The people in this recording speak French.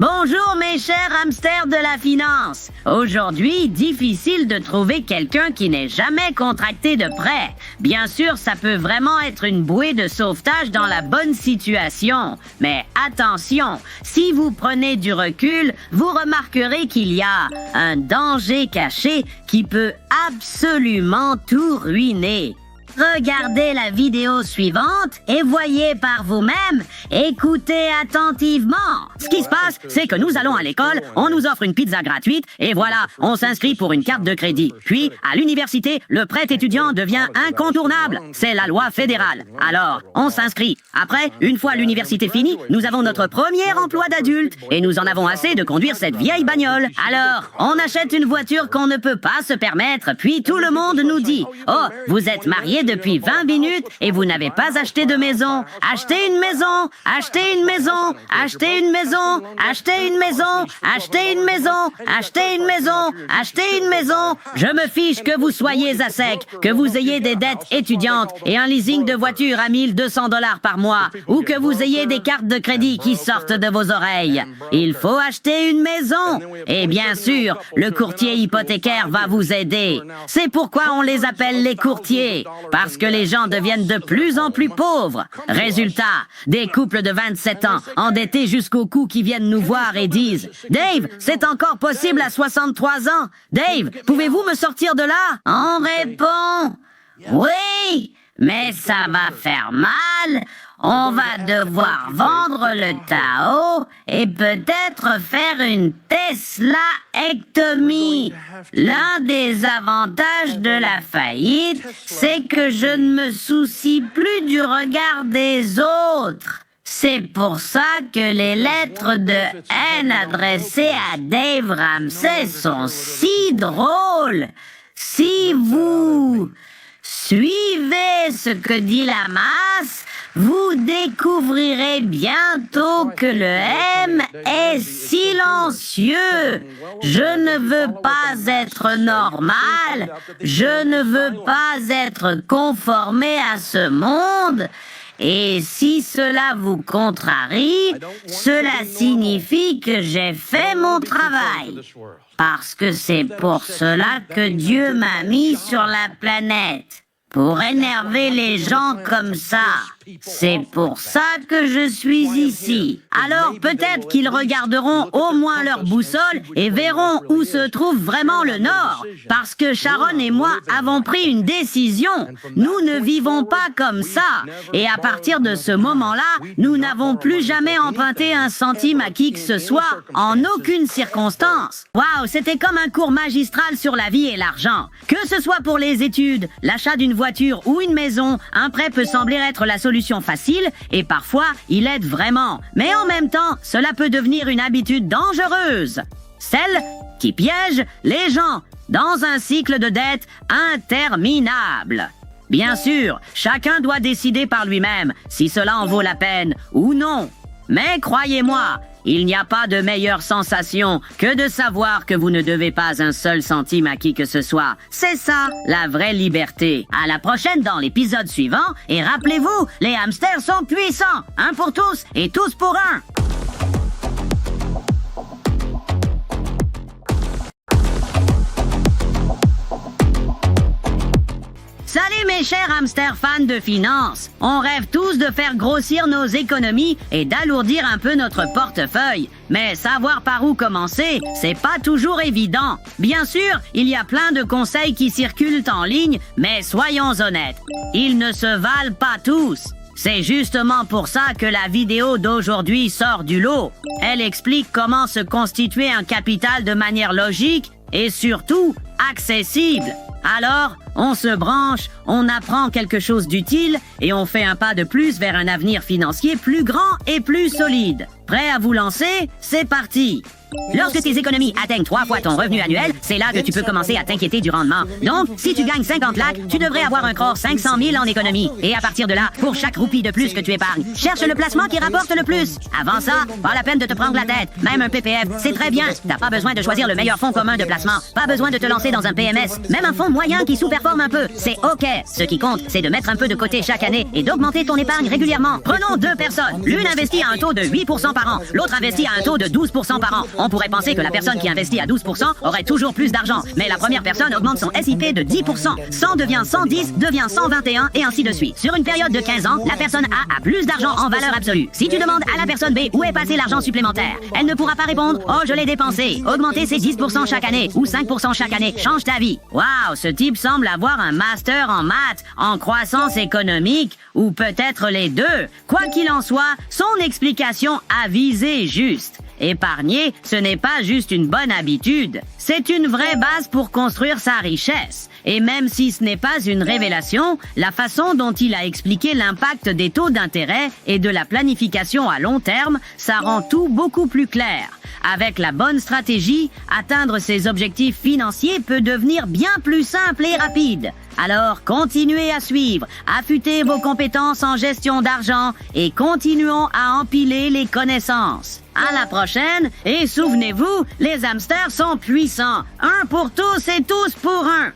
Bonjour mes chers hamsters de la finance. Aujourd'hui, difficile de trouver quelqu'un qui n'ait jamais contracté de prêt. Bien sûr, ça peut vraiment être une bouée de sauvetage dans la bonne situation. Mais attention, si vous prenez du recul, vous remarquerez qu'il y a un danger caché qui peut absolument tout ruiner. Regardez la vidéo suivante et voyez par vous-même, écoutez attentivement. Ce qui se passe, c'est que nous allons à l'école, on nous offre une pizza gratuite et voilà, on s'inscrit pour une carte de crédit. Puis, à l'université, le prêt étudiant devient incontournable. C'est la loi fédérale. Alors, on s'inscrit. Après, une fois l'université finie, nous avons notre premier emploi d'adulte et nous en avons assez de conduire cette vieille bagnole. Alors, on achète une voiture qu'on ne peut pas se permettre, puis tout le monde nous dit « Oh, vous êtes mariés depuis 20 minutes et vous n'avez pas acheté de maison. Achetez une maison, achetez une maison, achetez une maison, achetez une maison, achetez une maison, achetez une maison, achetez une maison. Je me fiche que vous soyez à sec, que vous ayez des dettes étudiantes et un leasing de voiture à 1200 $ par mois ou que vous ayez des cartes de crédit qui sortent de vos oreilles. Il faut acheter une maison. Et bien sûr, le courtier hypothécaire va vous aider. C'est pourquoi on les appelle les courtiers. Parce que les gens deviennent de plus en plus pauvres. Résultat, des couples de 27 ans, endettés jusqu'au cou qui viennent nous voir et disent « Dave, c'est encore possible à 63 ans. Dave, pouvez-vous me sortir de là ?» On répond « Oui, mais ça va faire mal. On va devoir vendre le Tao et peut-être faire une Tesla-ectomie. L'un des avantages de la faillite, c'est que je ne me soucie plus du regard des autres. C'est pour ça que les lettres de haine adressées à Dave Ramsey sont si drôles. Si vous suivez ce que dit la masse, vous découvrirez bientôt que le M est silencieux. Je ne veux pas être normal. Je ne veux pas être conformé à ce monde. Et si cela vous contrarie, cela signifie que j'ai fait mon travail. Parce que c'est pour cela que Dieu m'a mis sur la planète. Pour énerver les gens comme ça. C'est pour ça que je suis ici. Alors peut-être qu'ils regarderont au moins leur boussole et verront où se trouve vraiment le Nord. Parce que Sharon et moi avons pris une décision. Nous ne vivons pas comme ça. Et à partir de ce moment-là, nous n'avons plus jamais emprunté un centime à qui que ce soit, en aucune circonstance. Waouh, c'était comme un cours magistral sur la vie et l'argent. Que ce soit pour les études, l'achat d'une voiture ou une maison, un prêt peut sembler être la solution facile et parfois il aide vraiment. Mais en même temps, cela peut devenir une habitude dangereuse. Celle qui piège les gens dans un cycle de dette interminable. Bien sûr, chacun doit décider par lui-même si cela en vaut la peine ou non. Mais croyez-moi, il n'y a pas de meilleure sensation que de savoir que vous ne devez pas un seul centime à qui que ce soit. C'est ça, la vraie liberté. À la prochaine dans l'épisode suivant, et rappelez-vous, les hamsters sont puissants. Un pour tous et tous pour un. Salut mes chers hamsters fans de finance. On rêve tous de faire grossir nos économies et d'alourdir un peu notre portefeuille. Mais savoir par où commencer, c'est pas toujours évident. Bien sûr, il y a plein de conseils qui circulent en ligne, mais soyons honnêtes, ils ne se valent pas tous. C'est justement pour ça que la vidéo d'aujourd'hui sort du lot. Elle explique comment se constituer un capital de manière logique et surtout accessible. Alors, on se branche, on apprend quelque chose d'utile et on fait un pas de plus vers un avenir financier plus grand et plus solide. Prêt à vous lancer? C'est parti! Lorsque tes économies atteignent 3 fois ton revenu annuel, c'est là que tu peux commencer à t'inquiéter du rendement. Donc, si tu gagnes 50 lakhs, tu devrais avoir un crore 500 000 en économie. Et à partir de là, pour chaque roupie de plus que tu épargnes, cherche le placement qui rapporte le plus. Avant ça, pas la peine de te prendre la tête. Même un PPF, c'est très bien. T'as pas besoin de choisir le meilleur fonds commun de placement. Pas besoin de te lancer dans un PMS, même un fonds moyen qui sous-performe un peu, c'est OK. Ce qui compte, c'est de mettre un peu de côté chaque année et d'augmenter ton épargne régulièrement. Prenons deux personnes. L'une investit à un taux de 8% par an, l'autre investit à un taux de 12% par an. On pourrait penser que la personne qui investit à 12% aurait toujours plus d'argent, mais la première personne augmente son SIP de 10%. 100 devient 110, devient 121 et ainsi de suite. Sur une période de 15 ans, la personne A a plus d'argent en valeur absolue. Si tu demandes à la personne B où est passé l'argent supplémentaire, elle ne pourra pas répondre « Oh, je l'ai dépensé ». Augmenter ses 10% chaque année ou 5% chaque année change ta vie. Waouh, ce type semble avoir un master en maths, en croissance économique ou peut-être les deux. Quoi qu'il en soit, son explication a visé juste. Épargner, ce n'est pas juste une bonne habitude, c'est une vraie base pour construire sa richesse. Et même si ce n'est pas une révélation, la façon dont il a expliqué l'impact des taux d'intérêt et de la planification à long terme, ça rend tout beaucoup plus clair. Avec la bonne stratégie, atteindre ses objectifs financiers peut devenir bien plus simple et rapide. Alors, continuez à suivre, affûtez vos compétences en gestion d'argent et continuons à empiler les connaissances. À la prochaine, et souvenez-vous, les hamsters sont puissants. Un pour tous et tous pour un.